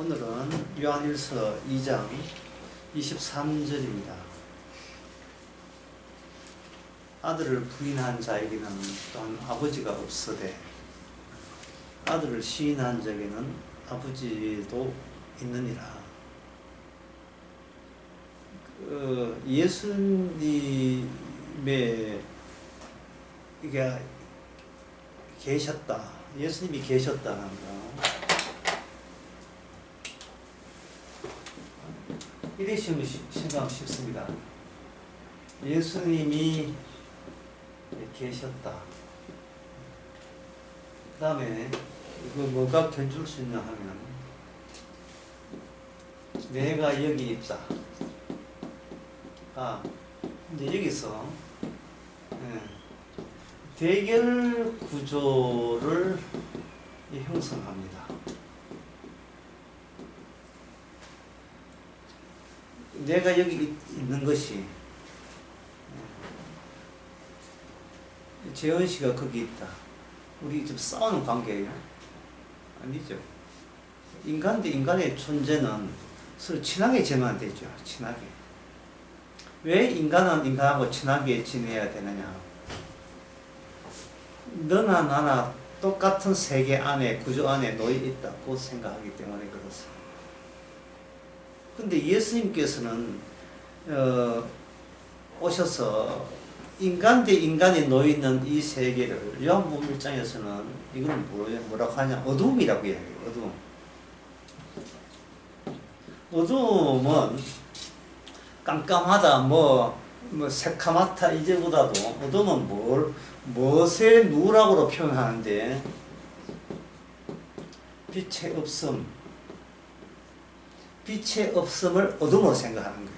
오늘은 요한일서 2장 23절입니다. 아들을 부인한 자에게는 또한 아버지가 없으되 아들을 시인한 자에게는 아버지도 있느니라. 예수님의 이게 계셨다. 예수님이 계셨다는 거. 이래 생각하면 쉽습니다. 예수님이 계셨다. 그 다음에 이거 뭐가 견줄 수 있냐 하면 내가 여기 있다. 근데 여기서 대결 구조를 형성합니다. 내가 여기 있는 것이 재현 씨가 거기 있다. 우리 지금 싸우는 관계예요? 아니죠. 인간 대 인간의 존재는 서로 친하게 지내면 되죠. 친하게. 왜 인간은 인간하고 친하게 지내야 되느냐? 너나 나나 똑같은 세계 안에, 구조 안에 놓여 있다고 생각하기 때문에 그렇습니다. 근데 예수님께서는 오셔서 인간 대 인간이 놓여있는 이 세계를 요한복음 1장에서는 이건 뭐라고 하냐? 어두움이라고 이야기해요. 어두움. 어두움은 깜깜하다, 새카맣다 이제보다도 어두움은 무엇의 누락으로 표현하는데 빛의 없음. 빛의 없음을 어둠으로 생각하는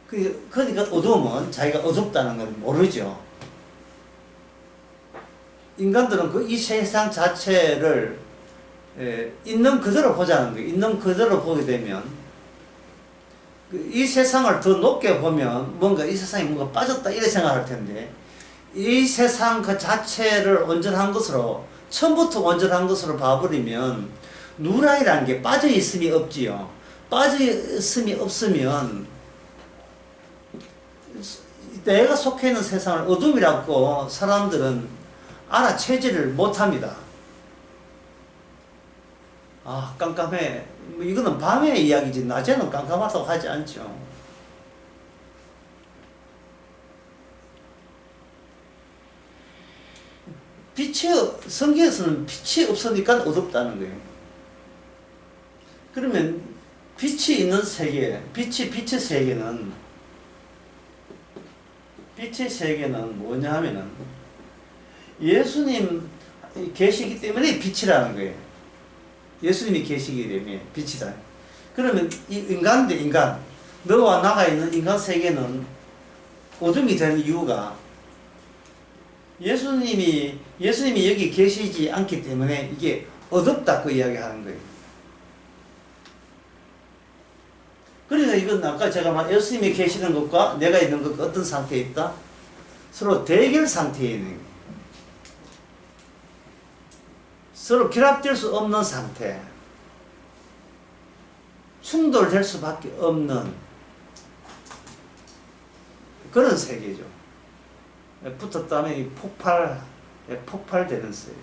거예요. 그러니까 어둠은 자기가 어둡다는 걸 모르죠. 인간들은 이 세상 자체를 있는 그대로 보자는 거예요. 있는 그대로 보게 되면 이 세상을 더 높게 보면 뭔가 이 세상에 뭔가 빠졌다 이렇게 생각할 텐데 이 세상 그 자체를 온전한 것으로 처음부터 온전한 것으로 봐버리면 누락이라는 게 빠져있음이 없지요. 빠져있음이 없으면 내가 속해 있는 세상을 어둠이라고 사람들은 알아채지를 못합니다. 깜깜해. 이거는 밤의 이야기지 낮에는 깜깜하다고 하지 않죠. 성경에서는 빛이 없으니까 어둡다는 거예요. 그러면 빛이 있는 세계, 빛의 세계는 뭐냐 하면은 예수님 계시기 때문에 빛이라는 거예요. 예수님이 계시기 때문에 빛이다. 그러면 이 인간 대 인간, 너와 나가 있는 인간 세계는 어둠이 되는 이유가 예수님이 여기 계시지 않기 때문에 이게 어둡다고 이야기하는 거예요. 그러니까 이건 아까 제가 예수님이 계시는 것과 내가 있는 것과 어떤 상태에 있다? 서로 대결 상태에 있는 거예요. 서로 결합될 수 없는 상태. 충돌될 수밖에 없는 그런 세계죠. 붙었다면 폭발되는 세계.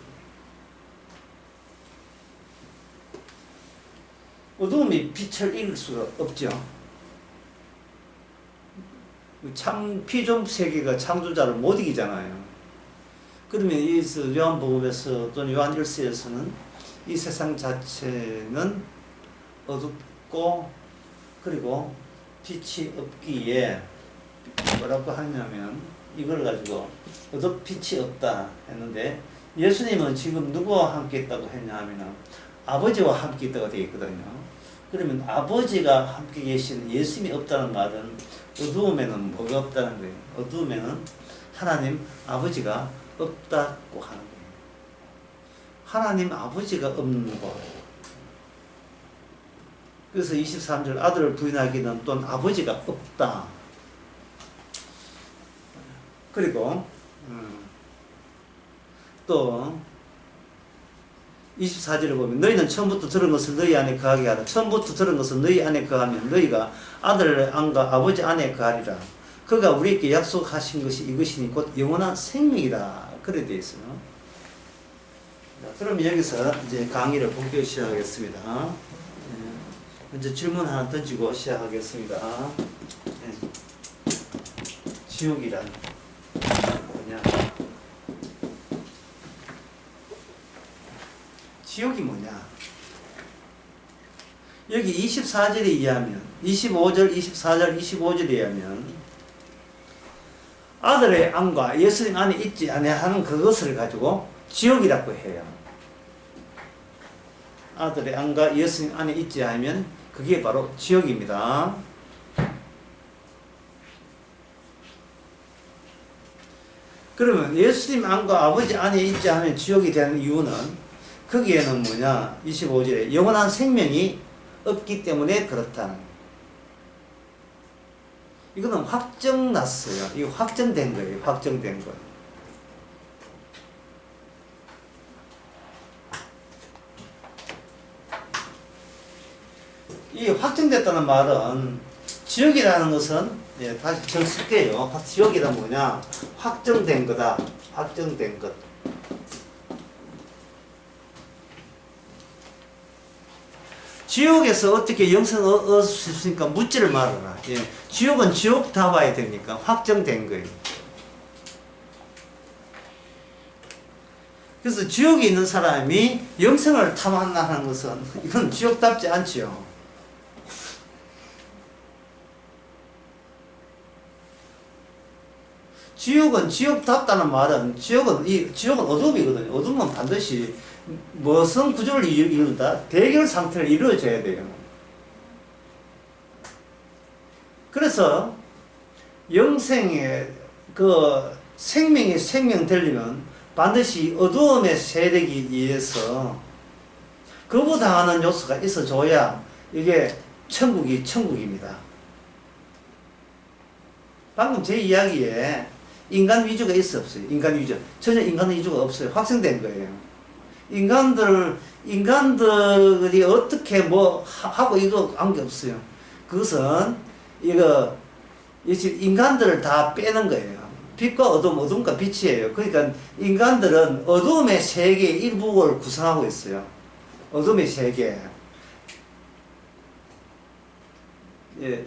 어두움이 빛을 이길 수가 없죠. 피좀 세계가 창조자를 못 이기잖아요. 그러면 이 요한복음에서 또는 요한일서에서는 이 세상 자체는 어둡고 그리고 빛이 없기에 뭐라고 하냐면 이걸 가지고 빛이 없다 했는데 예수님은 지금 누구와 함께 있다고 했냐 하면 아버지와 함께 있다고 되어 있거든요. 그러면 아버지가 함께 계신 예수님이 없다는 말은 어두움에는 뭐가 없다는 거예요. 어두움에는 하나님 아버지가 없다고 하는 거예요. 하나님 아버지가 없는 것. 그래서 23절 아들을 부인하기는 또는 아버지가 없다. 그리고 또 24절을 보면 너희는 처음부터 들은 것을 너희 안에 거하게 하라. 처음부터 들은 것을 너희 안에 거하면 너희가 아들 안과 아버지 안에 거하리라. 그가 우리에게 약속하신 것이 이것이니 곧 영원한 생명이라. 그래 되어 있어요. 그럼 여기서 이제 강의를 본격 시작하겠습니다. 먼저 질문 하나 던지고 시작하겠습니다. 지옥이란 뭐냐? 지옥이 뭐냐? 여기 24절에 의하면 25절, 24절, 25절에 의하면 아들의 안과 예수님 안에 있지 아니하는 그것을 가지고 지옥이라고 해요. 아들의 안과 예수님 안에 있지 않으면 그게 바로 지옥입니다. 그러면 예수님 안과 아버지 안에 있지 않으면 지옥이 되는 이유는 거기에는 뭐냐? 25절에 영원한 생명이 없기 때문에 그렇다. 이거는 확정났어요. 이거 확정된 거예요. 확정된 거. 이 확정됐다는 말은 지옥이라는 것은 다시 적을게요. 지옥이란 뭐냐? 확정된 거다. 확정된 것. 지옥에서 어떻게 영생을 얻을 수 있으니까 묻지를 말아라. 지옥은 지옥 다 봐야 되니까 확정된 거예요. 그래서 지옥에 있는 사람이 영생을 탐한다는 것은 이건 지옥답지 않지요. 지옥은 지옥답다는 말은 지옥은 어둠이거든요. 어둠은 반드시 무슨 구조를 이룬다? 대결 상태를 이루어져야 돼요. 그래서 영생의 그 생명이 생명되려면 반드시 어두움의 세력에 의해서 거부당하는 요소가 있어줘야 이게 천국이 천국입니다. 방금 제 이야기에 인간 위주가 있어 없어요? 인간 위주. 전혀 인간 위주가 없어요. 확정된 거예요. 인간들이 어떻게 뭐 하고 이거 한 게 없어요. 그것은 인간들을 다 빼는 거예요. 빛과 어둠, 어둠과 빛이에요. 그러니까 인간들은 어둠의 세계의 일부를 구성하고 있어요. 어둠의 세계.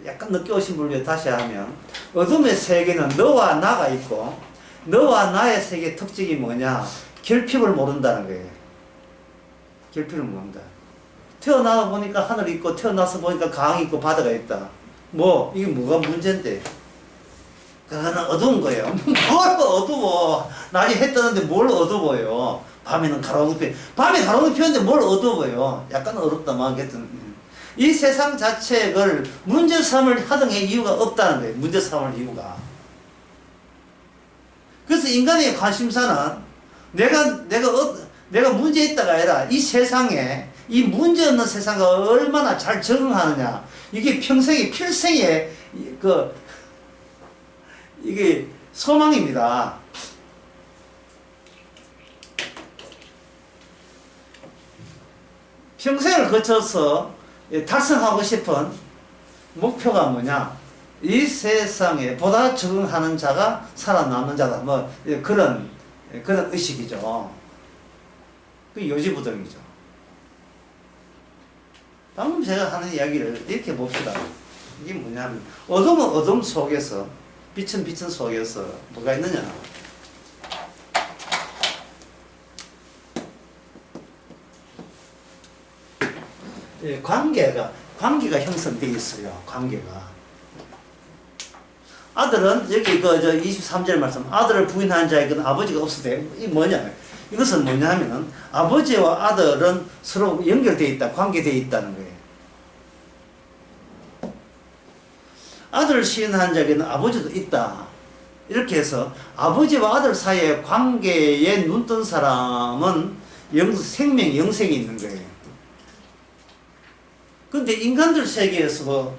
약간 늦게 오신 분을 위해 다시 하면 어둠의 세계는 너와 나가 있고 너와 나의 세계의 특징이 뭐냐? 결핍을 모른다는 거예요. 결핍을 모른다. 태어나 보니까 하늘이 있고 태어나서 보니까 강이 있고 바다가 있다. 이게 뭐가 문제인데? 그거는 어두운 거예요. 뭘 어두워. 낮에 해 뜨는데 뭘 어두워요. 밤에는 가로등 펴. 밤에 가로등 펴는데 뭘 어두워요. 약간 어렵다만 하여튼 이 세상 자체를 문제 삼을 하등의 이유가 없다는 거예요. 문제 삼을 이유가. 그래서 인간의 관심사는 내가 문제 있다가 아니라 이 세상에 이 문제 없는 세상과 얼마나 잘 적응하느냐. 이게 필생의 이게 소망입니다. 평생을 거쳐서 달성하고 싶은 목표가 뭐냐? 이 세상에 보다 적응하는 자가 살아남는 자다. 그런 의식이죠. 그 요지부동이죠. 방금 제가 하는 이야기를 이렇게 봅시다. 이게 뭐냐면 어둠은 어둠 속에서 빛은 빛은 속에서 뭐가 있느냐? 관계가 형성되어 있어요. 관계가. 아들은 여기 23절 말씀, 아들을 부인하는 자에게는 아버지가 없으되, 이 뭐냐? 이것은 뭐냐면은 아버지와 아들은 서로 연결되어 있다, 관계되어 있다는 거예요. 아들을 시인하는 자에게는 아버지도 있다. 이렇게 해서 아버지와 아들 사이의 관계에 눈 뜬 사람은 생명, 영생이 있는 거예요. 근데 인간들 세계에서의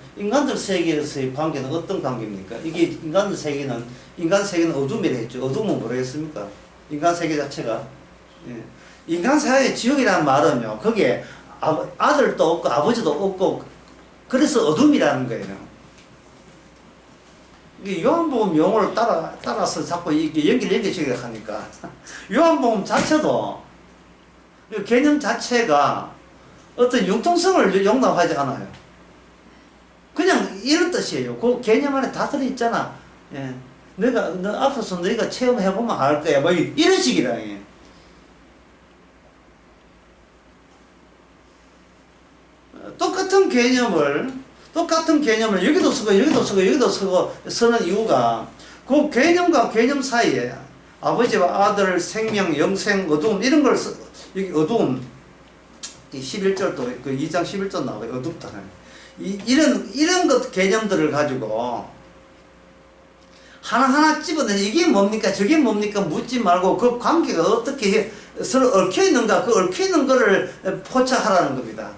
관계는 어떤 관계입니까? 이게 인간 세계는 어둠이라 했죠. 어둠은 뭐라 했습니까? 인간 세계 자체가. 인간 사회의 지옥이라는 말은요, 거기에 아들도 없고 아버지도 없고, 그래서 어둠이라는 거예요. 요한복음 용어를 따라서 자꾸 이게 연결시키려 하니까, 요한복음 자체도, 개념 자체가 어떤 융통성을 용납하지 않아요. 그냥 이런 뜻이에요. 그 개념 안에 다 들어있잖아. 예. 너 앞서서 너희가 체험해보면 알 거야. 뭐, 이런 식이라. 예. 똑같은 개념을 여기도 쓰고 여기도 쓰고 여기도 쓰고 쓰는 이유가 그 개념과 개념 사이에 아버지와 아들, 생명, 영생, 어두움 이런 걸 여기 어두움 11절도 그 2장 11절 나와요. 어둡다는 이런 것 개념들을 가지고 하나하나 집어내 이게 뭡니까 저게 뭡니까 묻지 말고 그 관계가 어떻게 서로 얽혀 있는가 그 얽혀 있는 거를 포착하라는 겁니다.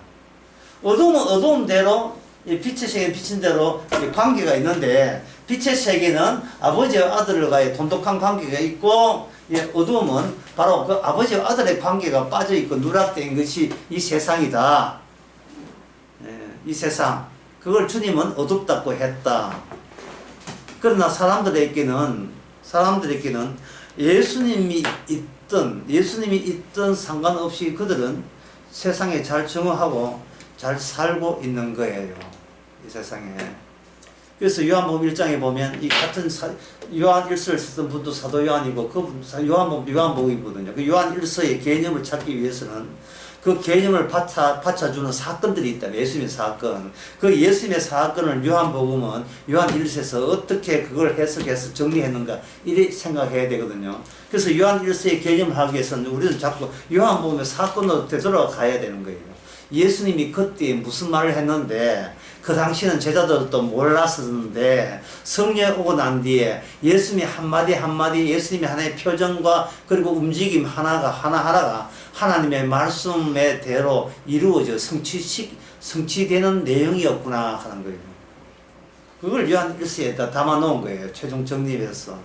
어두움은 어두움대로 빛의 세계는 빛인 대로 관계가 있는데 빛의 세계는 아버지와 아들과의 돈독한 관계가 있고 어두움은 바로 그 아버지와 아들의 관계가 빠져있고 누락된 것이 이 세상이다. 이 세상 그걸 주님은 어둡다고 했다. 그러나 사람들에게는 예수님이 있든 상관없이 그들은 세상에 잘 적응하고 잘 살고 있는 거예요. 이 세상에. 그래서 요한복음 1장에 보면 이 같은 요한 1서를 쓰던 분도 사도 요한이고 그 요한복음이거든요. 그 요한 1서의 개념을 찾기 위해서는 그 개념을 받쳐주는 사건들이 있다. 예수님의 사건. 그 예수님의 사건을 요한복음은 요한 1서에서 어떻게 그걸 해석해서 정리했는가 이렇게 생각해야 되거든요. 그래서 요한 1서의 개념을 하기 위해서는 우리는 자꾸 요한복음의 사건으로 되돌아가야 되는 거예요. 예수님이 그때 무슨 말을 했는데 그 당시는 제자들도 몰랐었는데 성령 오고 난 뒤에 예수님이 한마디 예수님이 하나의 표정과 그리고 움직임 하나하나가 하나님의 말씀의 대로 이루어져 성취되는 내용이었구나 하는 거예요. 그걸 요한 1서에다 담아 놓은 거예요. 최종 정리해서.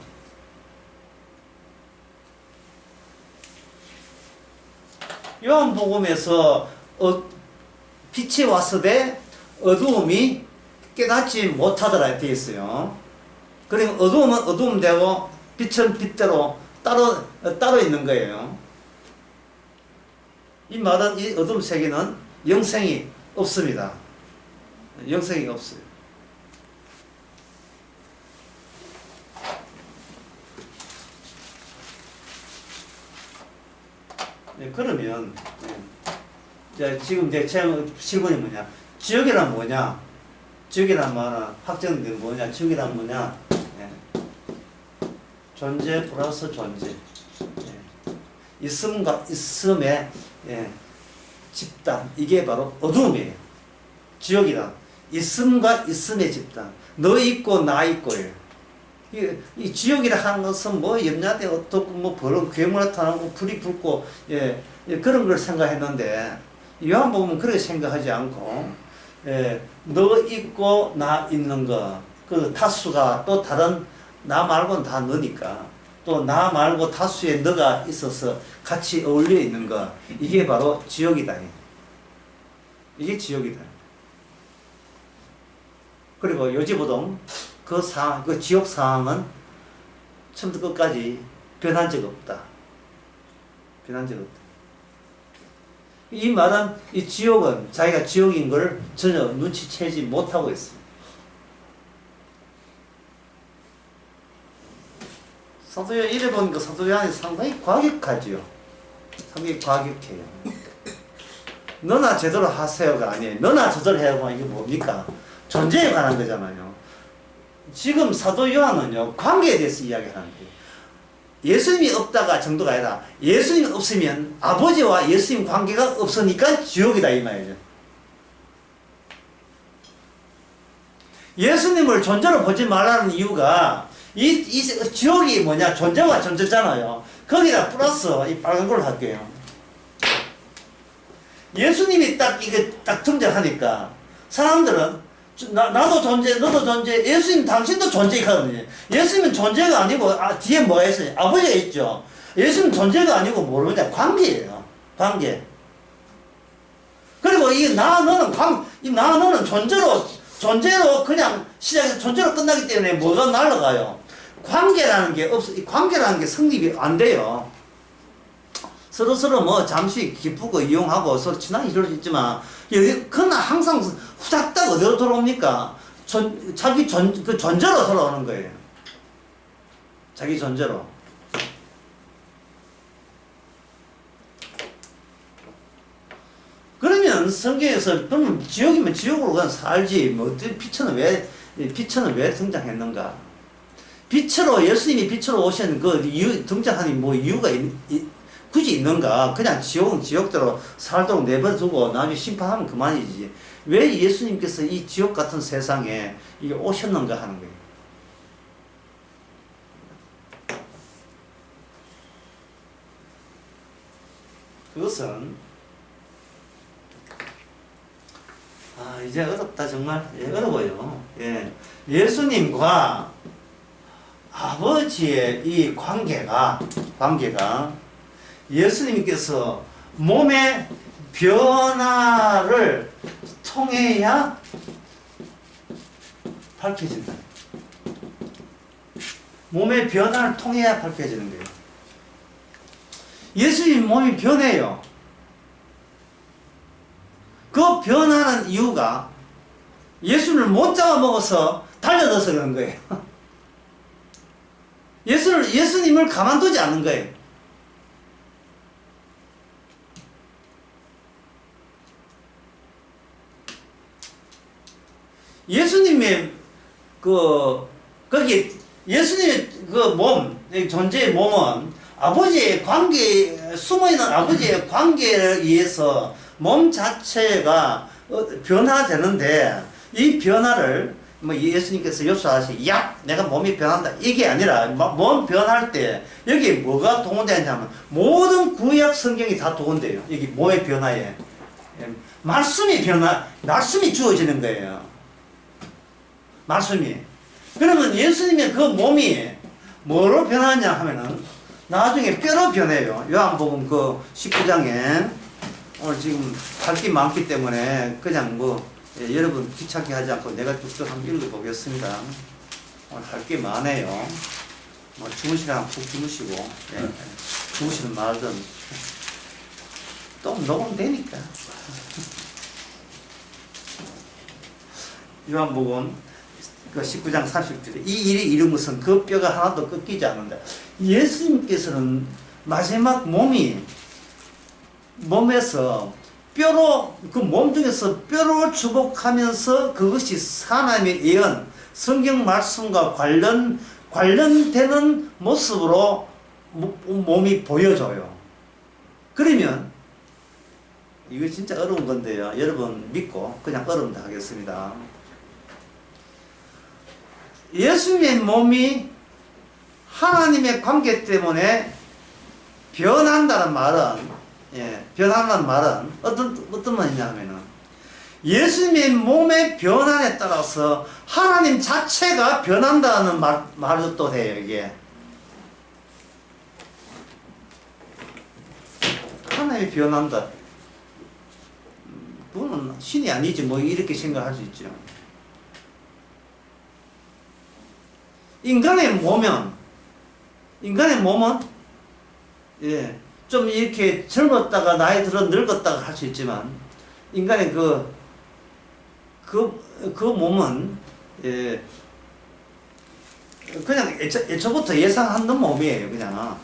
요한복음에서 빛이 왔으되 어두움이 깨닫지 못하더라 되어 있어요. 그리고 어두움은 어두움되고 빛은 빛대로 따로 있는 거예요. 이 말은 이 어두움 세계는 영생이 없습니다. 영생이 없어요. 네, 그러면 지금 제 질문이 뭐냐? 지옥이란 뭐냐? 지옥이란 말은 확정된 뭐냐? 지옥이란 뭐냐? 존재 플러스 존재. 있음과 있음의 집단. 이게 바로 어두움이에요. 지옥이란 있음과 있음의 집단. 너 있고 나 있고예요. 이 지옥이라 하는 것은 뭐 염라대 어떻고 뭐 벌은 괴물 나타나고 불이 붙고 그런 걸 생각했는데 요한복음은 그렇게 생각하지 않고 너 있고 나 있는 거 그 다수가 또 다른 나 말고는 다 너니까 또 나 말고 다수의 너가 있어서 같이 어울려 있는 거 이게 바로 지옥이다. 이게 지옥이다. 그리고 요지부동 그 지옥 상황은 처음부터 끝까지 변한 적 없다. 변한 적 없다. 이 말은 이 지옥은 자기가 지옥인 걸 전혀 눈치채지 못하고 있습니다. 사도요한 이래 보니까 사도요한이 상당히 과격하지요. 상당히 과격해요. 너나 제대로 하세요가 아니에요. 너나 제대로 해요. 이게 뭡니까? 존재에 관한 거잖아요. 지금 사도 요한은요 관계에 대해서 이야기하는 거예요. 예수님이 없다가 정도가 아니라 예수님이 없으면 아버지와 예수님 관계가 없으니까 지옥이다 이 말이죠. 예수님을 존재로 보지 말라는 이유가 이 지옥이 뭐냐 존재와 존재잖아요. 거기다 플러스 이 빨간 걸로 할게요. 예수님이 딱 이게 딱 등장하니까 사람들은 나도 존재, 너도 존재, 예수님 당신도 존재거든요. 예수님은 존재가 아니고 뒤에 뭐가 있어요? 아버지가 있죠. 예수님 존재가 아니고 모르냐? 관계예요. 관계. 그리고 이 나 너는 존재로 그냥 시작해서 존재로 끝나기 때문에 뭐가 날아가요? 관계라는 게 관계라는 게 성립이 안 돼요. 서로 뭐 잠시 기쁘고 이용하고 서로 친하게 지낼 수 있지만, 그러나 항상 후닥닥 어디로 돌아옵니까? 자기 존재로 돌아오는 거예요. 자기 존재로. 그러면 성경에서, 그러면 지옥이면 지옥으로 그냥 살지, 뭐, 피처는 왜 등장했는가? 예수님이 빛으로 오신 등장하는 뭐 이유가 굳이 있는가? 그냥 지옥은 지옥대로 살도록 내버려두고 나중에 심판하면 그만이지. 왜 예수님께서 이 지옥 같은 세상에 이게 오셨는가 하는 거예요. 그것은, 이제 어렵다, 정말. 예, 어려워요. 예. 예수님과 아버지의 이 관계가 예수님께서 몸의 변화를 통해야 밝혀진다. 몸의 변화를 통해야 밝혀지는 거예요. 예수님 몸이 변해요. 그 변하는 이유가 예수를 못 잡아먹어서 달려들어서 그런 거예요. 예수님을 가만두지 않는 거예요. 예수님의 예수님의 존재의 몸은 아버지의 숨어있는 아버지의 관계에 의해서 몸 자체가 변화되는데, 이 변화를 뭐 예수님께서 엽서하시, 내가 몸이 변한다, 이게 아니라 몸 변할 때 여기 뭐가 동원되냐면 모든 구약 성경이 다 동원돼요. 여기 몸의 변화에 말씀이 주어지는 거예요. 말씀이. 그러면 예수님의 그 몸이 뭐로 변하냐 하면은 나중에 뼈로 변해요. 요한복음 19장에 오늘 지금 할 게 많기 때문에 그냥 여러분 귀찮게 하지 않고 내가 쭉쭉 한번 읽어보겠습니다. 오늘 할 게 많아요. 주무시면 푹 주무시고, 주무시는 말든 또 녹음되니까. 요한복음 19장 30절에 이 일이 이룬 것은 그 뼈가 하나도 꺾이지 않는다. 예수님께서는 마지막 몸에서 그 몸 중에서 뼈로 주복하면서 그것이 하나님의 예언, 성경 말씀과 관련되는 모습으로 몸이 보여져요. 그러면 이거 진짜 어려운 건데요. 여러분 믿고 그냥 어려운다 하겠습니다. 예수님의 몸이 하나님의 관계 때문에 변한다는 말은, 어떤 말이냐 하면은, 예수님의 몸의 변화에 따라서 하나님 자체가 변한다는 말도 또 해요, 이게. 하나님이 변한다. 그거는 신이 아니지, 뭐, 이렇게 생각할 수 있죠. 인간의 몸은, 좀 이렇게 젊었다가 나이 들어 늙었다가 할 수 있지만, 인간의 그 몸은, 그냥 애초부터 예상하는 몸이에요, 그냥.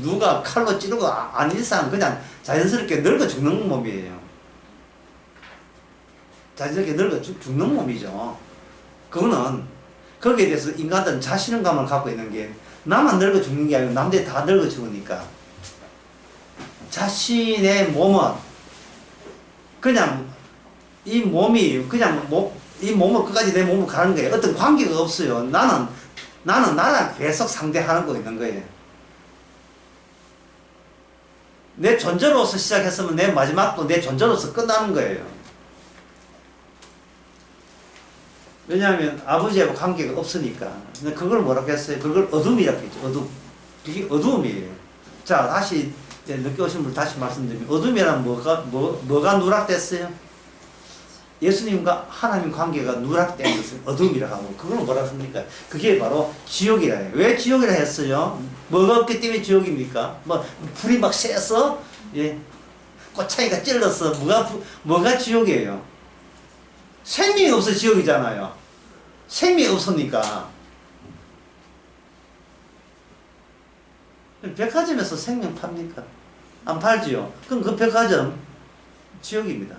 누가 칼로 찌르고 아닌 이상 그냥 자연스럽게 늙어 죽는 몸이에요. 자연스럽게 늙어 죽는 몸이죠. 그거는, 거기에 대해서 인간들은 자신감을 갖고 있는 게, 나만 늙어 죽는 게 아니고 남들이 다 늙어 죽으니까 자신의 몸은 그냥 이 몸을 끝까지 내 몸을 가는 거예요. 어떤 관계가 없어요. 나는 나랑 계속 상대하는 거 있는 거예요. 내 존재로서 시작했으면 내 마지막도 내 존재로서 끝나는 거예요. 왜냐하면 아버지하고 관계가 없으니까. 그걸 뭐라고 했어요? 그걸 어둠이라고 했죠. 어둠. 이게 어두움이에요. 자, 다시 늦게 오신 분 다시 말씀드리면 어둠이란 뭐가 누락됐어요? 예수님과 하나님 관계가 누락된 것을 어둠이라고 하고 그거는 뭐라 습니까? 그게 바로 지옥이라 해요. 왜 지옥이라 했어요? 뭐가 없기 때문에 지옥입니까? 뭐 불이 막 새서 예, 꽃차이가 찔러서 뭐가 지옥이에요? 생명이 없어 지옥이잖아요. 생명이 없으니까. 백화점에서 생명 팝니까? 안 팔지요. 그럼 그 백화점 지옥입니다.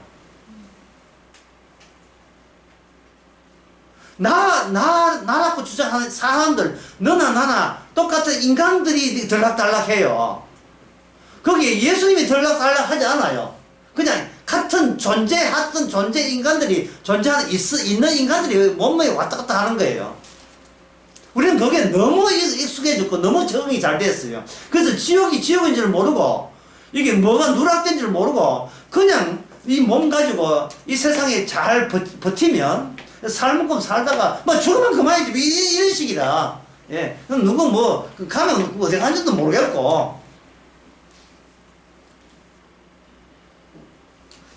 나라고 주장하는 사람들, 너나 나나 똑같은 인간들이 들락달락해요. 거기에 예수님이 들락달락 하지 않아요. 그냥 같은 존재 인간들이 있는 인간들이 몸에 왔다 갔다 하는 거예요. 우리는 거기에 너무 익숙해졌고 너무 적응이 잘 됐어요. 그래서 지옥이 지옥인 줄 모르고 이게 뭐가 누락된 줄 모르고 그냥 이 몸 가지고 이 세상에 잘 버티면 살만큼 살다가 뭐 죽으면 그만이지 이런 식이라. 예, 누구 가면 어디 간지도 모르겠고.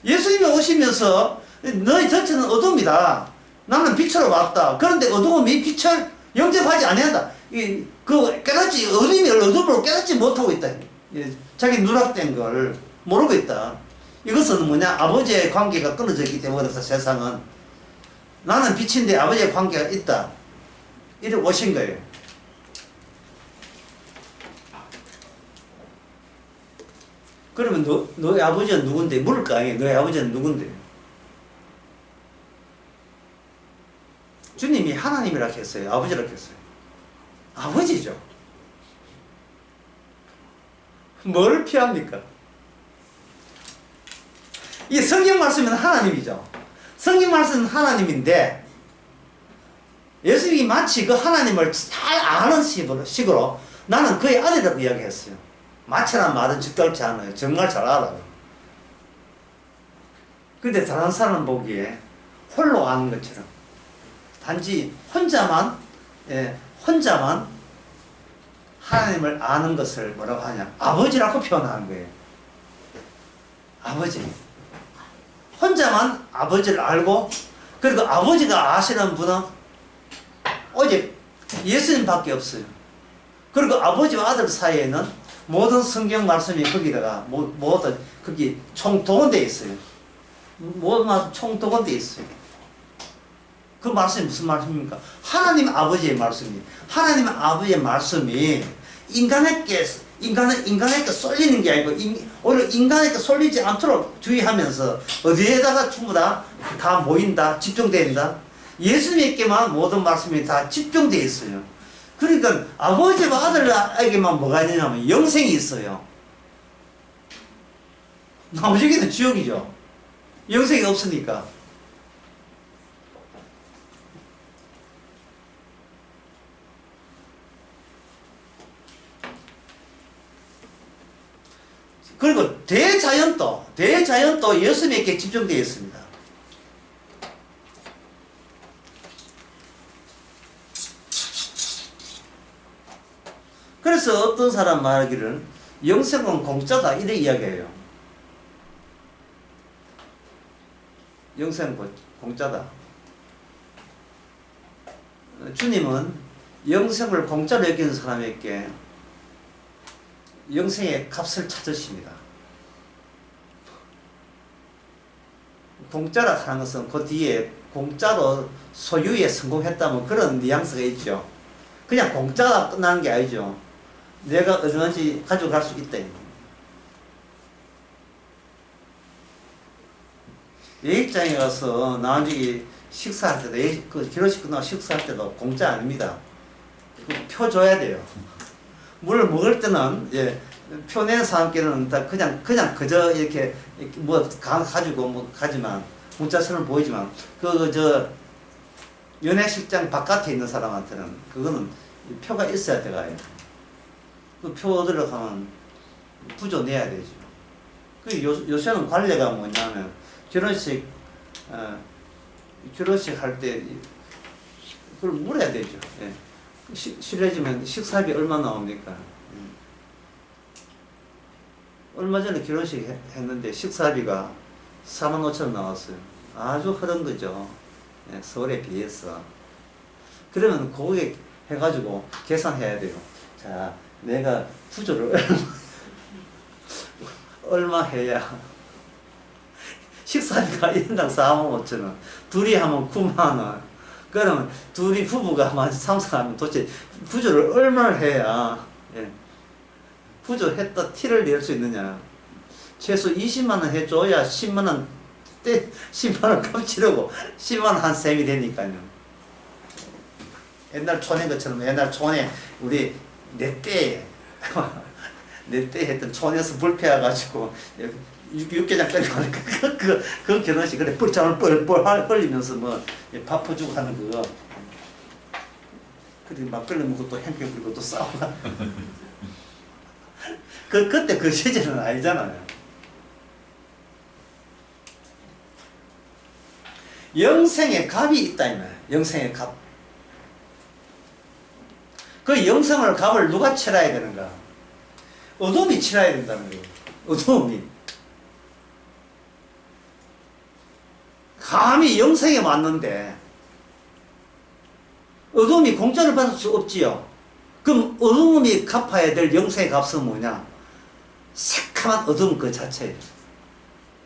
예수님이 오시면서 너희 전체는 어둠이다. 나는 빛으로 왔다. 그런데 어두움이 빛을 영접하지 아니한다. 깨닫지 어둠으로 깨닫지 못하고 있다. 예, 자기 누락된 걸 모르고 있다. 이것은 뭐냐? 아버지의 관계가 끊어져 있기 때문에 세상은 나는 빛인데 아버지의 관계가 있다. 이렇게 오신 거예요. 그러면 너의 아버지는 누군데? 물을 거 아니에요. 너의 아버지는 누군데? 주님이 하나님이라고 했어요. 아버지라고 했어요. 아버지죠. 뭘 피합니까? 이 성경 말씀은 하나님이죠. 성경 말씀은 하나님인데 예수님이 마치 그 하나님을 잘 아는 식으로 나는 그의 아들이라고 이야기했어요. 마치란 말은 적절치 않아요. 정말 잘 알아요. 근데 다른 사람 보기에 홀로 아는 것처럼 단지 혼자만 하나님을 아는 것을 뭐라고 하냐? 아버지라고 표현하는 거예요. 아버지. 혼자만 아버지를 알고 그리고 아버지가 아시는 분은 오직 예수님밖에 없어요. 그리고 아버지와 아들 사이에는 모든 성경 말씀이 거기다가 모든 거기 총동원되어 있어요. 모든 말씀 총동원되어 있어요. 그 말씀이 무슨 말씀입니까? 하나님 아버지의 말씀이에요. 하나님 아버지의 말씀이 인간에게 쏠리는 게 아니고 오히려 인간에게 쏠리지 않도록 주의하면서 어디에다가 전부 다 모인다, 집중된다. 예수님께만 모든 말씀이 다 집중되어 있어요. 그러니까 아버지와 아들에게만 뭐가 있냐면 영생이 있어요. 나머지는 지옥이죠. 영생이 없으니까. 그리고 대자연도 예수님께 집중되어 있습니다. 그래서 어떤 사람 말하기를 영생은 공짜다 이렇게 이야기해요. 영생은 공짜다. 주님은 영생을 공짜로 여기는 사람에게 영생의 값을 찾으십니다. 공짜라 하는 것은 그 뒤에 공짜로 소유에 성공했다면 그런 뉘앙스가 있죠. 그냥 공짜가 끝나는 게 아니죠. 내가 얼마든지 가져갈 수 있다. 예식장에 가서 나중에 식사할 때도 결혼식 끝나고 식사할 때도 공짜 아닙니다. 표 줘야 돼요. 물을 먹을 때는 표 낸 사람께는 다 그냥 그저 이렇게 가지고 가지만 문자처럼 보이지만 연회식장 바깥에 있는 사람한테는 그거는 표가 있어야 돼가요. 그 표 얻으러 가면 부조 내야 되죠. 요새는 관례가 뭐냐면 결혼식 할 때 그걸 물어야 되죠. 실례지만 식사비 얼마 나옵니까? 얼마 전에 결혼식 했는데 식사비가 45,000원 나왔어요. 아주 흐른 거죠. 예, 서울에 비해서. 그러면 그게 해가지고 계산해야 돼요. 자, 내가 부조를 얼마 해야 식사비가 1인당 45,000원, 둘이 하면 90,000원. 그러면 둘이 부부가 만 상상하면 도대체 부조를 얼마를 해야 예, 부조했다 티를 낼 수 있느냐. 최소 20만원 해줘야 10만원 10만원 값 치르고 10만원 한 셈이 되니까요. 옛날 촌인 것처럼 옛날 촌에 우리 내 때에 내 때 했던 촌에서 불패와가지고 육개장 끓이고 하니까 그 결혼식 그래 뿔장을 뻘뻘 흘리면서 뭐 밥 퍼주고 하는 그거. 그리고 막걸리 먹고 또 행패 부리고 또 싸우고 그때 그 시절은 아니잖아요. 영생의 값이 있다 이 말이야. 영생의 값. 그 영생을 값을 누가 치러야 되는가? 어둠이 치러야 된다는 거예요. 어둠이. 감히 영생에 맞는데 어둠이 공짜를 받을 수 없지요. 그럼 어둠이 갚아야 될 영생의 값은 뭐냐? 새카만 어둠 그 자체예요.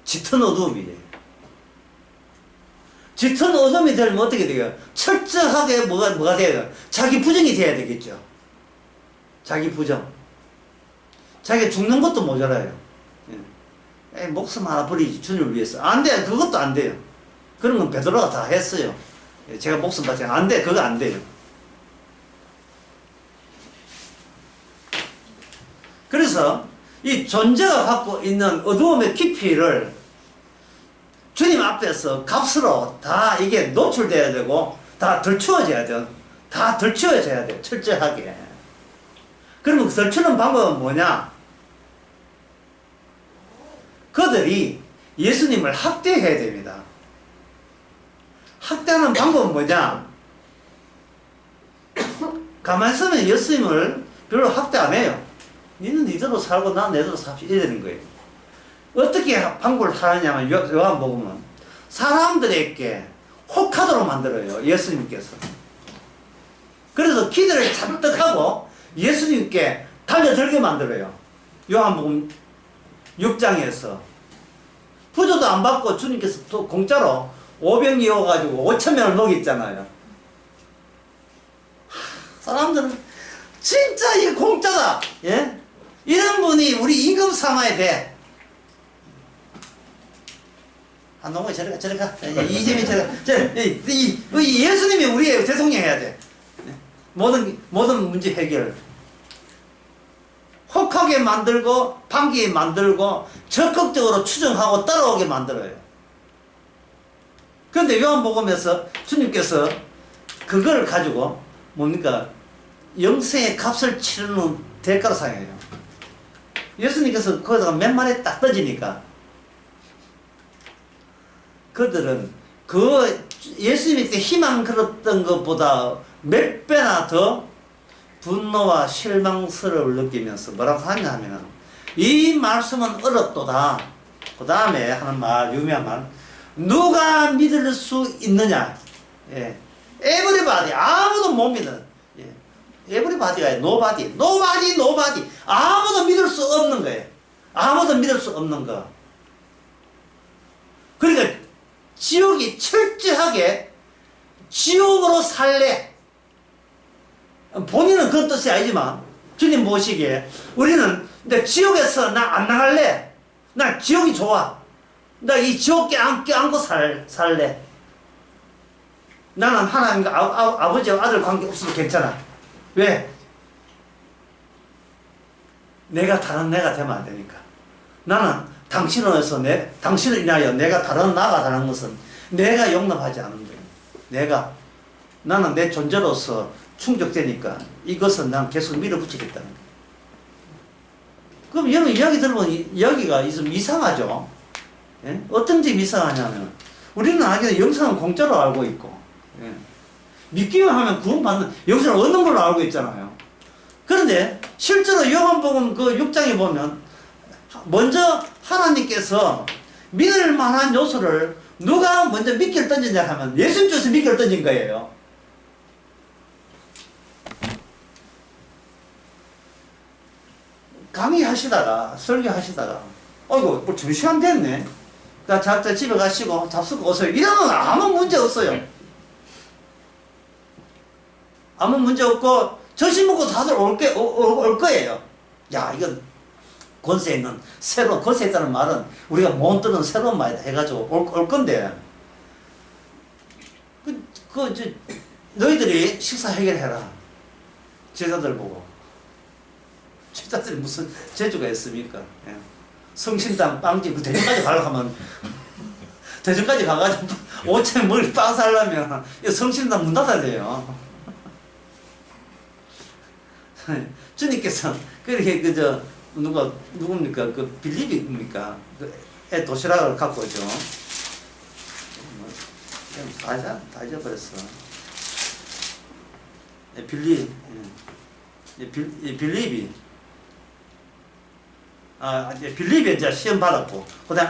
짙은 어둠이에요. 짙은 어둠이 되면 어떻게 돼요? 철저하게 뭐가 돼야 자기 부정이 돼야 되겠죠. 자기 부정. 자기가 죽는 것도 모자라요. 예. 목숨 하나 버리지 주님을 위해서. 안 돼. 그것도 안 돼요. 그런 건 베드로가 다 했어요. 제가 목숨 바치 안 돼. 그거 안 돼요. 그래서 이 존재가 갖고 있는 어두움의 깊이를 주님 앞에서 값으로 다 이게 노출돼야 되고 다 덜추어져야 돼요. 다 덜추어져야 돼요. 철저하게. 그러면 그 덜추는 방법은 뭐냐? 그들이 예수님을 학대해야 됩니다. 학대하는 방법은 뭐냐? 가만히 있으면 예수님을 별로 학대 안 해요. 니는 니대로 살고 난 내대로 삽시다. 이래 되는 거예요. 어떻게 방법을 하느냐면 요한복음은 사람들에게 혹하도록 만들어요. 예수님께서. 그래서 기대를 잔뜩 하고 예수님께 달려들게 만들어요. 요한복음 6장에서 부조도 안 받고 주님께서 또 공짜로 500 이어가지고 5,000명을 먹였잖아요. 사람들은 진짜 이게 공짜다. 예? 이런 분이 우리 임금 삼아야 돼. 한동훈이 저리 가. 이재민이 저리 가. 예수님이 우리의 대통령 해야 돼. 모든 문제 해결. 혹하게 만들고, 반기게 만들고, 적극적으로 추정하고 따라오게 만들어요. 그런데 요한복음에서 주님께서 그걸 가지고 뭡니까? 영생의 값을 치르는 대가로 사용해요. 예수님께서 거기다가 몇 마리 딱 떠지니까 그들은 그 예수님께 희망 걸었던 것보다 몇 배나 더 분노와 실망스러움을 느끼면서 뭐라고 하냐 하면은 이 말씀은 어렵도다. 그 다음에 하는 말, 유명한 말, 누가 믿을 수 있느냐? 예. 에브리바디, 아무도 못 믿는. 예. 에브리바디가 아니라 노바디. 아무도 믿을 수 없는 거예요. 아무도 믿을 수 없는 거. 그러니까 지옥이 철저하게 지옥으로 살래. 본인은 그런 뜻이 아니지만 주님 보시기에 우리는 근데 지옥에서 나 안 나갈래. 나 지옥이 좋아. 나 이 지옥에 안고 살래. 나는 하나님과 아버지와 아들 관계 없어도 괜찮아. 왜? 내가 다른 내가 되면 안 되니까. 나는 당신을 인하여 내가 다른 나가 되는 것은 내가 용납하지 않는 거예요. 나는 내 존재로서 충족되니까 이것은 난 계속 밀어붙이겠다는 거예요. 그럼 여러분 이야기 들으면 이야기가 좀 이상하죠? 예? 어떤 점이 이상하냐면 우리는 알기는 영생은 공짜로 알고 있고 예. 믿기만 하면 구원받는 영생을 얻는 걸로 알고 있잖아요. 그런데 실제로 요한복음 그 6장에 보면 먼저 하나님께서 믿을 만한 요소를 누가 먼저 미끼를 던지냐 하면 예수님 쪽에서 미끼를 던진 거예요. 강의하시다가 설교하시다가 어이구 뭐 점심시간 됐네. 그러니까 각자 집에 가시고 잡수고 오세요. 이러면 아무 문제 없어요. 아무 문제 없고 점심 먹고 다들 올 거예요. 야 이건 권세 있는 새로운 권세 있다는 말은 우리가 못 듣는 새로운 말이다 해가지고 올 건데 너희들이 식사 해결해라. 제자들 보고. 제자들이 무슨 재주가 있습니까? 예. 성신당 빵집 그 대전까지 가려고 하면 대전까지 가가지고 5천 머리 빵 살려면 성신당 문 닫아야 돼요. 주님께서 그렇게 누굽니까? 그 빌립입니까? 그 애 도시락을 갖고 오죠. 다 잊어버렸어. 빌립이 빌립이 이제 시험 받았고, 그 다음에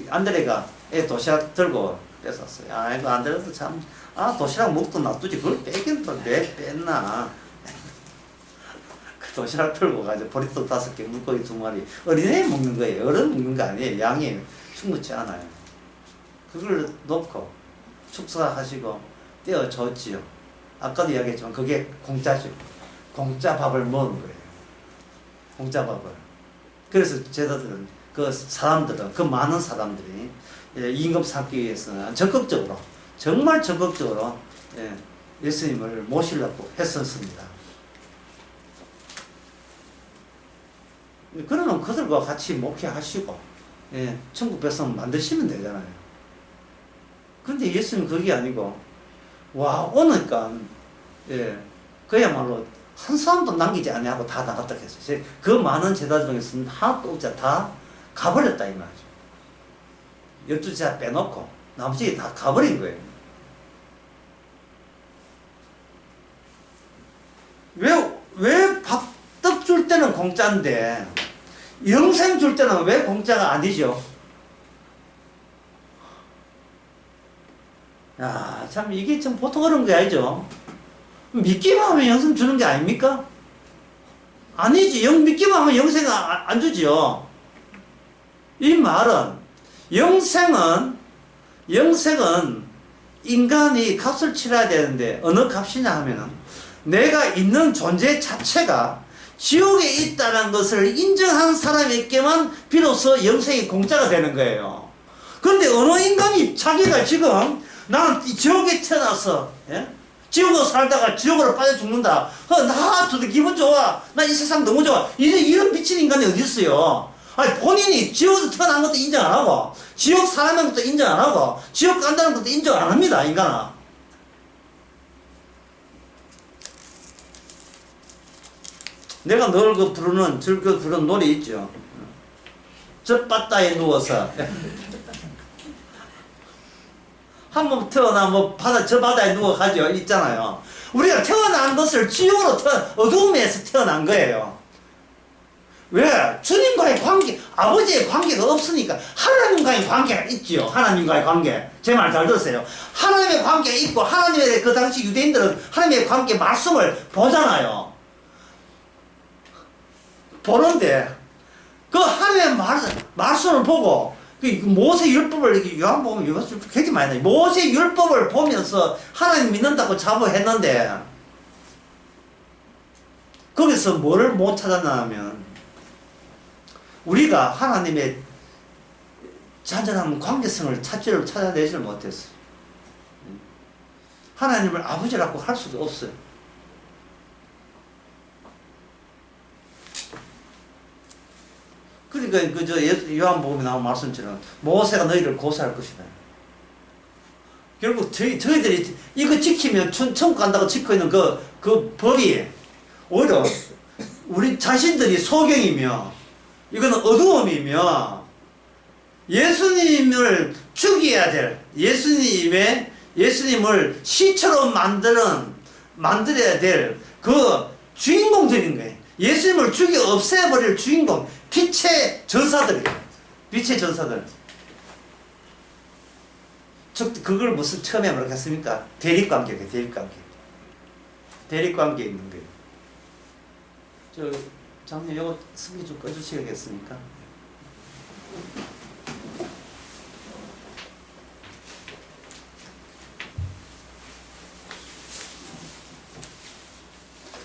안드레가 도시락 들고 뺏었어요. 아이고, 안드레도 참, 도시락 먹도 놔두지, 그걸 빼긴 또 왜 뺐나. 그 도시락 들고 가지고 보리떡 5개, 물고기 2마리. 어린애 먹는 거예요. 어른 먹는 거 아니에요. 양이 충분치 않아요. 그걸 놓고 축사하시고 떼어줬지요. 아까도 이야기했지만 그게 공짜죠. 공짜 밥을 먹은 거예요. 공짜 밥을. 그래서 제자들은 그 많은 사람들이 임금 삼기 위해서는 적극적으로, 정말 적극적으로 예수님을 모시려고 했었습니다. 그러면 그들과 같이 목회하시고 천국 백성 만드시면 되잖아요. 근데 예수님 그게 아니고 와 오니까 그야말로 한 사람도 남기지 아니하고 다 나갔다 했어요. 그 많은 제자 중에서는 하나도 없자 다 가버렸다 이 말이죠. 12제자 빼놓고 나머지 다 가버린 거예요. 왜 밥떡 줄 때는 공짜인데 영생 줄 때는 왜 공짜가 아니죠? 야, 참 이게 참 보통 어려운 게 아니죠. 믿기만 하면 영생 주는 게 아닙니까? 아니지. 믿기만 하면 영생 안 주지요. 이 말은 영생은 인간이 값을 치러야 되는데 어느 값이냐 하면은 내가 있는 존재 자체가 지옥에 있다는 것을 인정한 사람에게만 비로소 영생이 공짜가 되는 거예요. 그런데 어느 인간이 자기가 지금 나는 지옥에 태어나서 지옥으로 살다가 지옥으로 빠져 죽는다. 나 기분 좋아. 나 이 세상 너무 좋아. 이런 미친 인간이 어디 있어요? 아니 본인이 지옥에서 태어난 것도 인정 안 하고 지옥 사람인 것도 인정 안 하고 지옥 간다는 것도 인정 안 합니다. 인간아. 내가 늘 부르는 노래 있죠. 저 바다에 누워서 한번 태어나 저 바다에 누워 가죠. 있잖아요. 우리가 태어난 것을 지옥으로 어두움에서 태어난 거예요. 왜? 주님과의 관계, 아버지의 관계가 없으니까 하나님과의 관계가 있지요. 하나님과의 관계. 제 말 잘 들으세요. 하나님의 관계가 있고 하나님의 그 당시 유대인들은 하나님의 관계 말씀을 보잖아요. 보는데 그 하나님의 말씀을 보고 모세 율법을 요한복음 굉장히 많이 나요. 모세 율법을 보면서 하나님 믿는다고 자부했는데 거기서 뭐를 못 찾았냐면 우리가 하나님의 잔잔한 관계성을 찾아내지를 못했어요. 하나님을 아버지라고 할 수도 없어요. 그러니까 요한복음에 나온 말씀처럼 모세가 너희를 고소할 것이다. 결국 저희들이 이거 지키면 천국 간다고 지키고 있는 그 법이 오히려 우리 자신들이 소경이며 이거는 어두움이며 예수님을 죽여야 될 예수님을 시처럼 만들어야 될 그 주인공들인 거예요. 예수님을 죽여 없애버릴 주인공, 빛의 전사들이에요. 빛의 전사들. 그걸 무슨 처음에 뭐라고 했습니까? 대립관계예요. 대립관계. 대립관계에 있는 거예요. 장님, 이거 승리 좀 꺼주시겠습니까?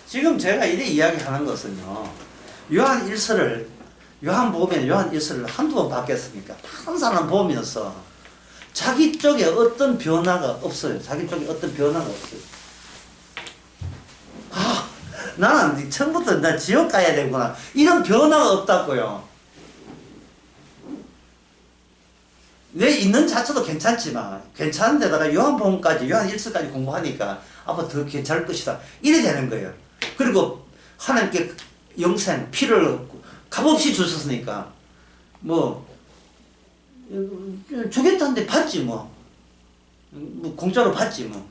지금 제가 이래 이야기하는 것은요, 요한복음에 요한 1서를 한두 번 받겠습니까? 한 사람 보면서 자기 쪽에 어떤 변화가 없어요. 자기 쪽에 어떤 변화가 없어요. 아, 나는 처음부터 나 지옥 가야 되구나. 이런 변화가 없다고요. 내 있는 자체도 괜찮지만, 괜찮은데다가 요한복음까지, 요한 1서까지 공부하니까 앞으로 더 괜찮을 것이다. 이래 되는 거예요. 그리고 하나님께 영생, 피를 값없이 주셨으니까, 주겠다는데 받지 뭐. 공짜로 받지 뭐.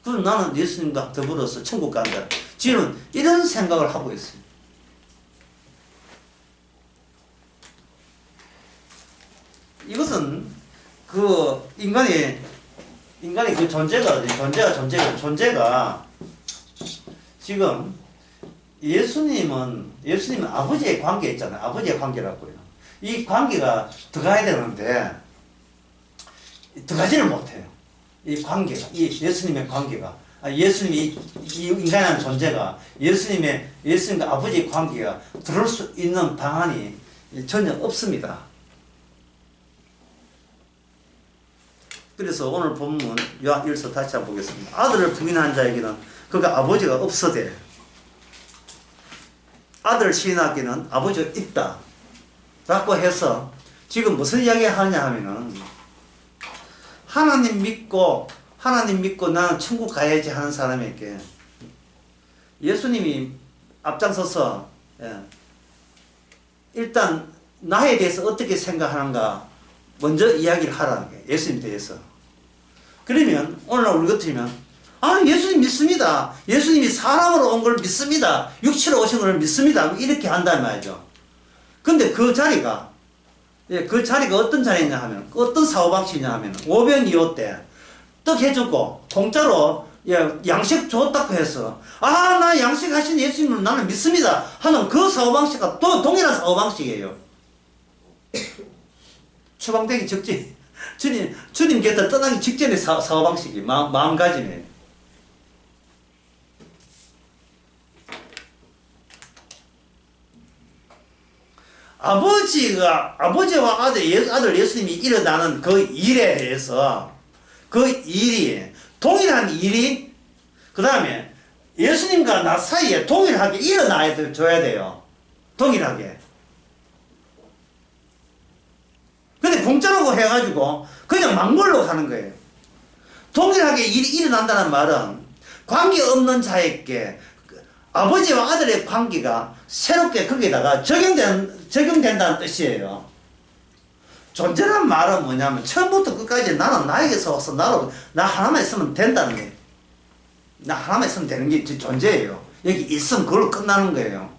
그럼 나는 예수님과 더불어서 천국 간다. 지금 이런 생각을 하고 있어요. 이것은 인간의 그 존재가 지금 예수님은 아버지의 관계 있잖아요. 아버지의 관계라고요. 이 관계가 들어가야 되는데 들어가지를 못해요. 이 관계가, 이 예수님의 관계가, 예수님이 이 인간이라는 존재가 예수님과 아버지의 관계가 들어올 수 있는 방안이 전혀 없습니다. 그래서 오늘 본문 요한 1서 다시 한번 보겠습니다. 아들을 부인한 자에게는 그가 아버지가 없으되 아들 시인하기는 아버지가 있다 라고 해서 지금 무슨 이야기 하냐 하면은 하나님 믿고 나는 천국 가야지 하는 사람에게 예수님이 앞장서서 일단 나에 대해서 어떻게 생각하는가 먼저 이야기를 하라는 게 예수님 대해서. 그러면 오늘날 우리 같으면 예수님 믿습니다. 예수님이 사람으로 온 걸 믿습니다. 육체로 오신 걸 믿습니다. 이렇게 한단 말이죠. 근데 그 자리가 어떤 자리냐 하면, 어떤 사고방식이냐 하면, 오병이어 때 떡 해주고 공짜로 양식 줬다고 해서 나 양식 하신 예수님을 나는 믿습니다 하는 그 사고방식과 또 동일한 사고방식이에요. 추방되기 직전, 주님 곁에 떠나기 직전의 사고방식이 마음가짐이에요. 아버지와 아들 예수님이 일어나는 그 일에 대해서 그 일이 동일한 일이 그 다음에 예수님과 나 사이에 동일하게 일어나줘야 돼요. 동일하게. 근데 공짜라고 해가지고 그냥 막물로 가는 거예요. 동일하게 일이 일어난다는 말은 관계없는 자에게 아버지와 아들의 관계가 새롭게 거기다가 적용된다는 뜻이에요. 존재란 말은 뭐냐면 처음부터 끝까지 나는 나에게서 와서 나 하나만 있으면 된다는 거예요. 나 하나만 있으면 되는 게 존재예요. 여기 있으면 그걸로 끝나는 거예요.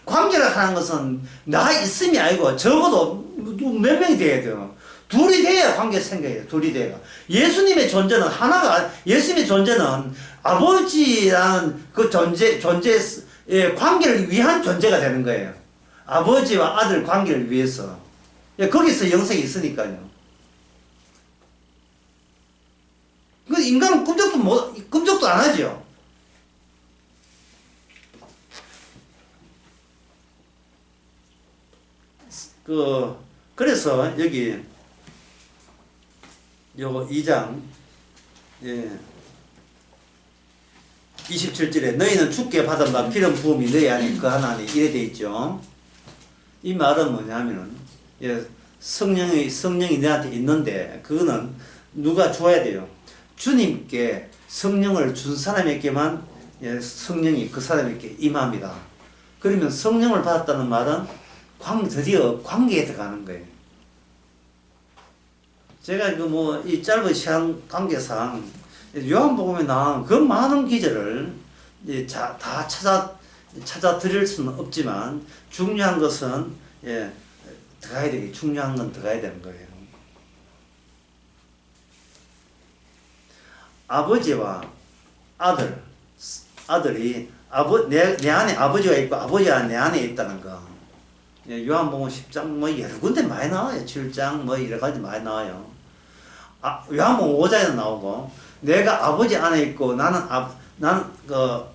관계를 하는 것은 나 있음이 아니고 적어도 몇 명이 돼야 돼요. 둘이 돼야 관계가 생겨요. 둘이 돼야. 예수님의 존재는 예수님의 존재는 아버지라는 그 관계를 위한 존재가 되는 거예요. 아버지와 아들 관계를 위해서. 거기서 영생이 있으니까요. 그 인간은 꿈쩍도 안 하죠. 그래서 여기 요거 2장 27절에 너희는 주께 받은 바 기름 부음이 너희 안에 거하나니 이래 돼 있죠. 이 말은 뭐냐면은 성령이 너한테 있는데 그거는 누가 주어야 돼요? 주님께 성령을 준 사람에게만 성령이 그 사람에게 임합니다. 그러면 성령을 받았다는 말은 드디어 관계에 들어가는 거예요. 제가 이 짧은 시간 관계상 요한복음에 나온 그 많은 기절을 다 찾아 찾아 드릴 수는 없지만 중요한 것은 들어가야 되게 중요한 건 들어가야 되는 거예요. 아버지와 아들이 내 안에 아버지가 있고 아버지가 내 안에 있다는 거. 요한복음 10장 뭐 여러 군데 많이 나와요. 7장 뭐 여러 가지 많이 나와요. 요한복음 5장에도 나오고 내가 아버지 안에 있고 나는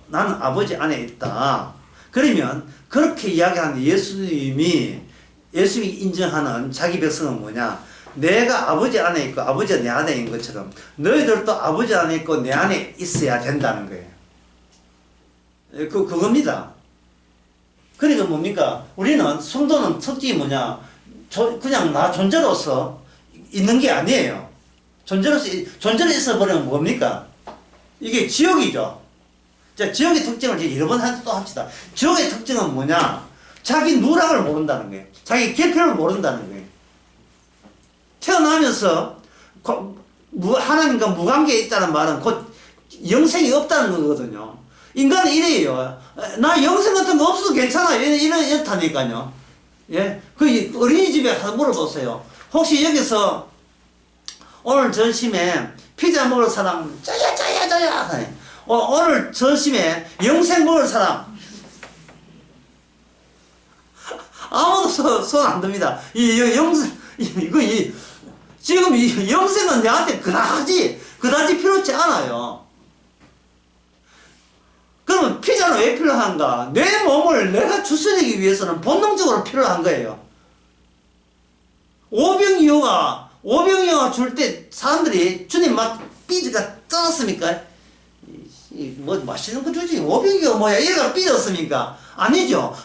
아버지 안에 있다. 그러면 그렇게 이야기하는 예수님이 인정하는 자기 백성은 뭐냐? 내가 아버지 안에 있고 아버지가 내 안에 있는 것처럼 너희들도 아버지 안에 있고 내 안에 있어야 된다는 거예요. 그겁니다. 그러니까 뭡니까? 우리는 성도는 특징이 뭐냐? 그냥 나 존재로서 있는 게 아니에요. 존재로 있어버리면 뭡니까? 이게 지옥이죠. 자, 지옥의 특징을 여러 번 또 합시다. 지옥의 특징은 뭐냐? 자기 누락을 모른다는 거예요. 자기 계표를 모른다는 거예요. 태어나면서 하나님과 무관계에 있다는 말은 곧 영생이 없다는 거거든요. 인간은 이래요. 나 영생 같은 거 없어도 괜찮아. 이렇다니까요. 예? 그 어린이집에 가서 물어보세요. 혹시 여기서 오늘 점심에 피자 먹을 사람, 짜야. 오늘 점심에 영생 먹을 사람. 아무도 손 안 듭니다. 지금 이 영생은 내한테 그다지 필요치 않아요. 그러면 피자는 왜 필요한가? 내 몸을 내가 주스리기 위해서는 본능적으로 필요한 거예요. 오병이어가 줄 때 사람들이 주님 삐지가 떠났습니까? 뭐 맛있는 거 주지 오병이어 뭐야 얘가 삐졌습니까? 아니죠.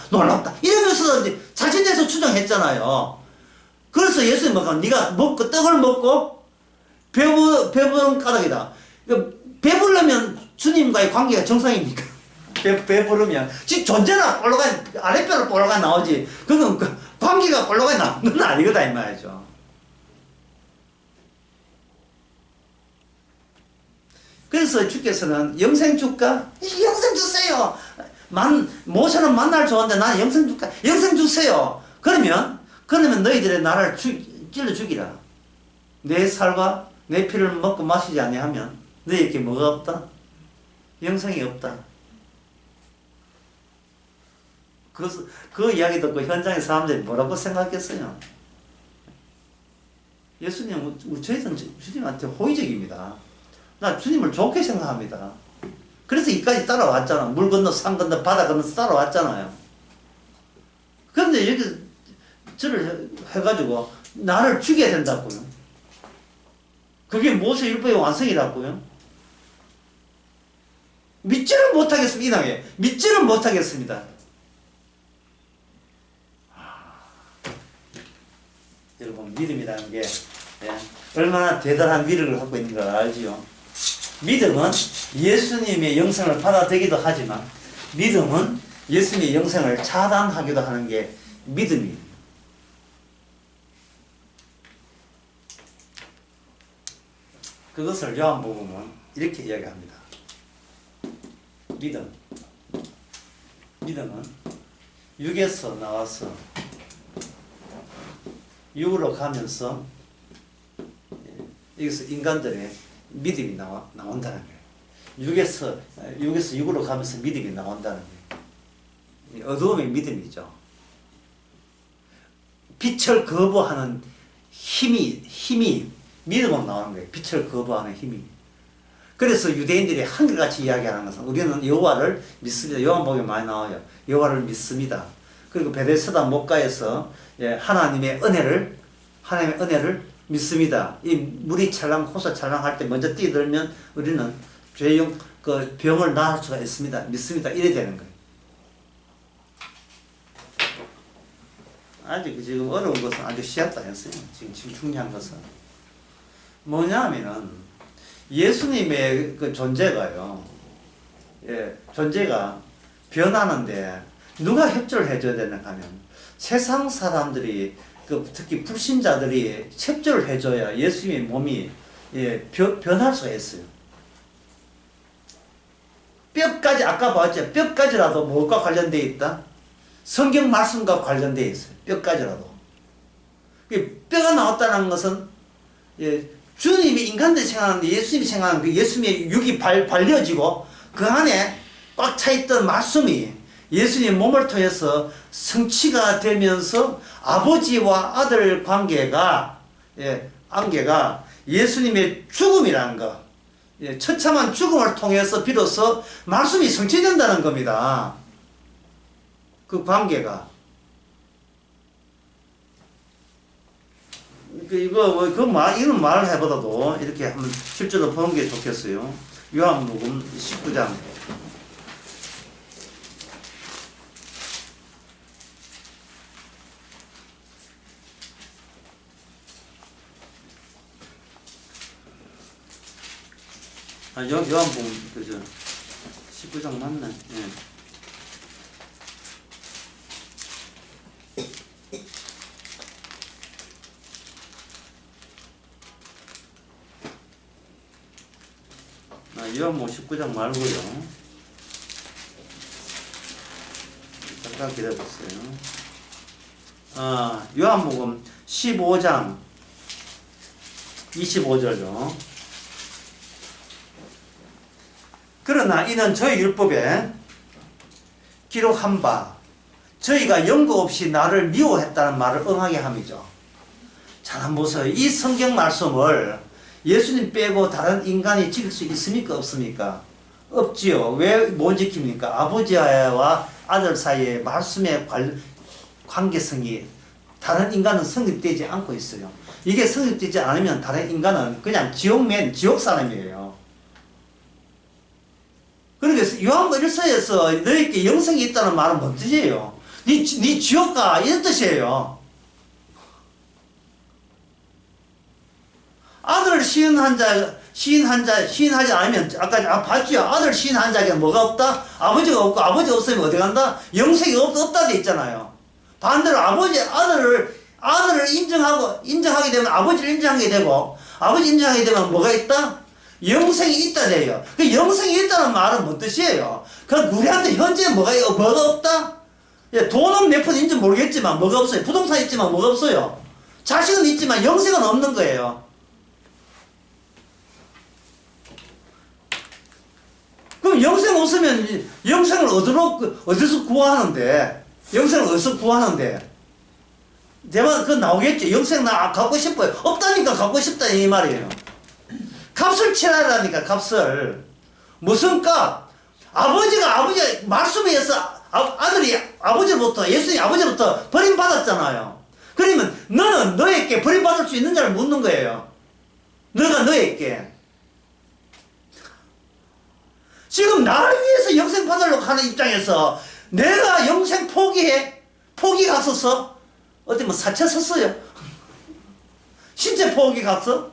놀랍다 이러면서 자신에서 추정했잖아요. 그래서 예수님 네가 떡을 먹고 배부른 까닭이다. 배부르면 주님과의 관계가 정상입니까? 배부르면 지 존재나 아랫배로 볼록하게 나오지 그건 관계가 볼록하게 나오는 건 아니거다 이 말이죠. 그래서 주께서는 영생 줄까? 영생 주세요. 모세는 만날 좋은데 나는 영생 줄까? 영생 주세요. 그러면 너희들의 나를 찔러 죽이라. 내 살과 내 피를 먹고 마시지 아니하면 너희에게 뭐가 없다? 영생이 없다. 그 이야기 듣고 현장의 사람들이 뭐라고 생각했어요? 예수님은 저희는 주님한테 호의적입니다. 나 주님을 좋게 생각합니다. 그래서 이까지 따라왔잖아. 물 건너 산 건너 바다 건너 따라왔잖아요. 그런데 이렇게 저를 해가지고 나를 죽여야 된다고요. 그게 모세 율법의 완성이라고요. 믿지를 못하겠습니다. 믿지를 못하겠습니다. 여러분 믿음이라는 게 얼마나 대단한 위력을 갖고 있는 걸 알지요. 믿음은 예수님의 영생을 받아들이기도 하지만 믿음은 예수님의 영생을 차단하기도 하는 게 믿음이에요. 그것을 요한복음은 이렇게 이야기합니다. 믿음은 육에서 나와서 육으로 가면서 여기서 인간들의 믿음이 나온다는 거예요. 육에서 육으로 가면서 믿음이 나온다는 거예요. 어두움의 믿음이죠. 빛을 거부하는 힘이 믿음으로 나오는 거예요. 빛을 거부하는 힘이. 그래서 유대인들이 한결같이 이야기하는 것은 우리는 여호와를 믿습니다. 요한복음에 많이 나와요. 여호와를 믿습니다. 그리고 베데스다 목가에서 하나님의 은혜를 믿습니다. 이 물이 호수 찰랑할 때 먼저 뛰어들면 우리는 죄용 병을 나을 수가 있습니다. 믿습니다. 이래 되는 거예요. 아직 지금 어려운 것은 아주 시합도 안 했어요. 지금 중요한 것은 뭐냐면은 예수님의 그 존재가요. 존재가 변하는데 누가 협조를 해줘야 되는가 하면 세상 사람들이 특히 불신자들이 협조를 해줘야 예수님의 몸이 변할 수가 있어요. 뼈까지, 아까 봤죠? 뼈까지라도 무엇과 관련되어 있다? 성경 말씀과 관련되어 있어요. 뼈까지라도. 뼈가 나왔다는 것은, 예, 주님이 인간들이 생각하는데 예수님이 생각하는 그 예수님의 육이 발려지고 그 안에 꽉 차있던 말씀이 예수님 몸을 통해서 성취가 되면서 아버지와 아들 관계가, 예, 관계가 예수님의 죽음이라는 것, 예, 처참한 죽음을 통해서 비로소 말씀이 성취된다는 겁니다. 그 관계가. 이런 말을 해보다도 이렇게 한번 실제로 보는 게 좋겠어요. 요한복음 19장. 요한복음, 그죠? 19장 맞네. 예. 요한복음 19장 말고요. 잠깐 기다려보세요. 요한복음 15장 25절요. 그러나 이는 저희 율법에 기록한 바 저희가 연고 없이 나를 미워했다는 말을 응하게 함이죠. 자, 한번 보세요. 이 성경 말씀을 예수님 빼고 다른 인간이 지킬 수 있습니까? 없습니까? 없지요. 왜 못 지킵니까? 아버지와 아들 사이의 말씀의 관계성이 다른 인간은 성립되지 않고 있어요. 이게 성립되지 않으면 다른 인간은 그냥 지옥 사람이에요. 그러니까 요한복음 1서에서 너에게 영생이 있다는 말은 뭔 뜻이에요? 네 지옥 가, 이런 뜻이에요. 아들 시인하지 않으면, 아까 봤죠? 아들 시인한 자에게는 뭐가 없다? 아버지가 없고, 아버지가 없으면 어디 간다? 영생이 없다 돼 있잖아요. 반대로 아들을 인정하게 되면 아버지를 인정하게 되고, 아버지 인정하게 되면 뭐가 있다? 영생이 있다 돼요. 그 영생이 있다는 말은 뭔 뜻이에요? 그 우리한테 현재 뭐가 없다? 예, 돈은 몇 푼 있는지 모르겠지만 뭐가 없어요. 부동산 있지만 뭐가 없어요. 자식은 있지만 영생은 없는 거예요. 그럼 영생 없으면 영생을 어디서 구하는데? 영생을 어디서 구하는데? 대만 그거 나오겠죠. 영생 나 갖고 싶어요. 없다니까 갖고 싶다 이 말이에요. 값을 치라라니까 값을. 무슨 값? 아버지 말씀에 의해서 아들이 아버지로부터 예수님이 아버지로부터 버림받았잖아요. 그러면 너는 너에게 버림받을 수 있느냐를 묻는 거예요. 너가 너에게. 지금 나를 위해서 영생 받으려고 하는 입장에서 내가 영생 포기 갔었어? 어디 뭐 사채 썼어요? 신체 포기 갔어?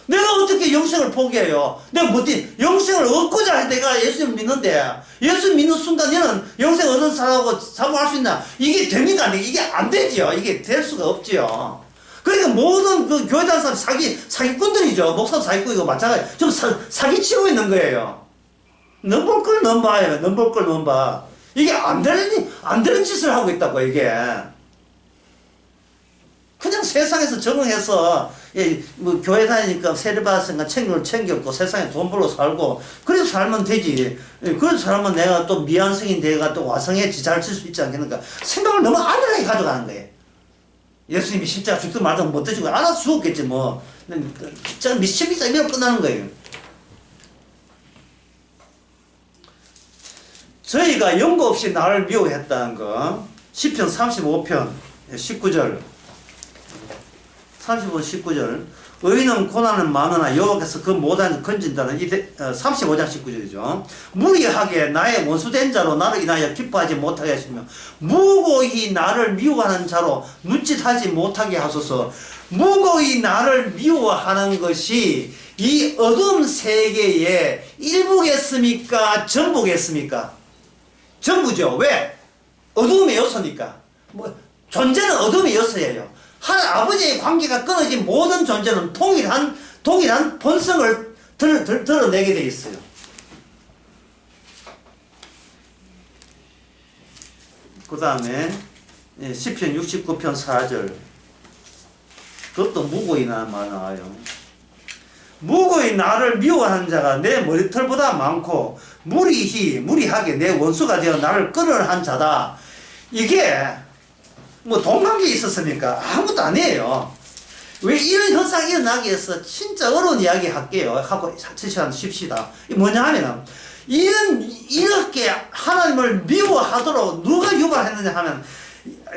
내가 어떻게 영생을 포기해요? 내가 영생을 얻고자 해 내가 예수님을 믿는데 예수 믿는 순간 너는 영생 얻은 사람하고 사고할 수 있나? 이게 됩니까? 이게 안 되죠. 이게 될 수가 없죠. 그러니까 모든 그 교회 다니는 사람 사기꾼들이죠. 목사 사기꾼이고 마찬가지. 좀 사기치고 있는 거예요. 넘볼 걸 넘봐요. 넘볼 걸 넘봐. 이게 안 되는 짓을 하고 있다고, 이게. 그냥 세상에서 적응해서, 예, 뭐, 교회 다니니까 세례받았으니까 책임을 챙겼고, 세상에 돈 벌러 살고, 그래서 살면 되지. 예, 그래서 살면 내가 또 미완성인 내가 또 와성에 지잘 칠 수 있지 않겠는가. 생각을 너무 안일하게 가져가는 거예요. 예수님이 십자가 죽든 말든 못 드시고, 알아서 죽었겠지, 뭐. 진짜 미치겠다, 이러면 끝나는 거예요. 저희가 연고 없이 나를 미워했다는 거. 시편 35편 19절 19절 의인은 고난은 많으나 여호와께서 그 모든 건진다는 35장 19절이죠. 무리하게 나의 원수된 자로 나를 인하여 기뻐하지 못하게 하시며 무고히 나를 미워하는 자로 눈짓하지 못하게 하소서. 무고히 나를 미워하는 것이 이 어둠 세계의 일부겠습니까? 전부겠습니까? 전부죠. 왜? 어둠의 요소니까. 존재는 어둠의 요소예요. 아버지의 관계가 끊어진 모든 존재는 동일한 본성을 드러내게 되어 있어요. 그 다음에 시편 69편 4절. 그것도 무고히 나와요. 무고히 나를 미워하는 자가 내 머리털보다 많고 무리하게 내 원수가 되어 나를 끌어한 자다. 이게 뭐 돈 관계에 있었습니까? 아무것도 아니에요. 왜 이런 현상이 일어나기 위해서 진짜 어려운 이야기 할게요. 하고 시간 쉽시다. 이게 뭐냐 하면은 이렇게 하나님을 미워하도록 누가 유발했느냐 하면,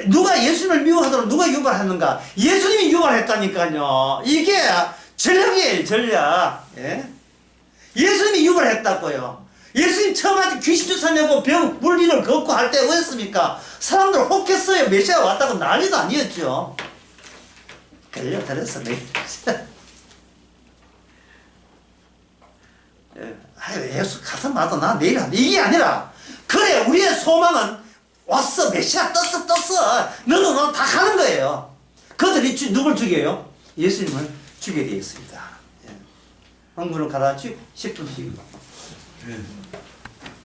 누가 예수님을 미워하도록 누가 유발했는가? 예수님이 유발했다니까요. 이게 전략이에요, 전략. 예? 예수님이 유발했다고요. 예수님 처음에 귀신 쫓아내고 병 물리를 걷고 할 때 뭐였습니까? 사람들 혹했어요. 메시아가 왔다고 난리도 아니었죠. 걸려들었어, 예수 가서 봐도 나 내일 안 돼. 이게 아니라, 그래, 우리의 소망은 왔어. 메시아 떴어. 너는 다 가는 거예요. 그들이 누굴 죽여요? 예수님을 죽여야 되겠습니다. 예. 흥분을 가라앉히고 10분 쉬고.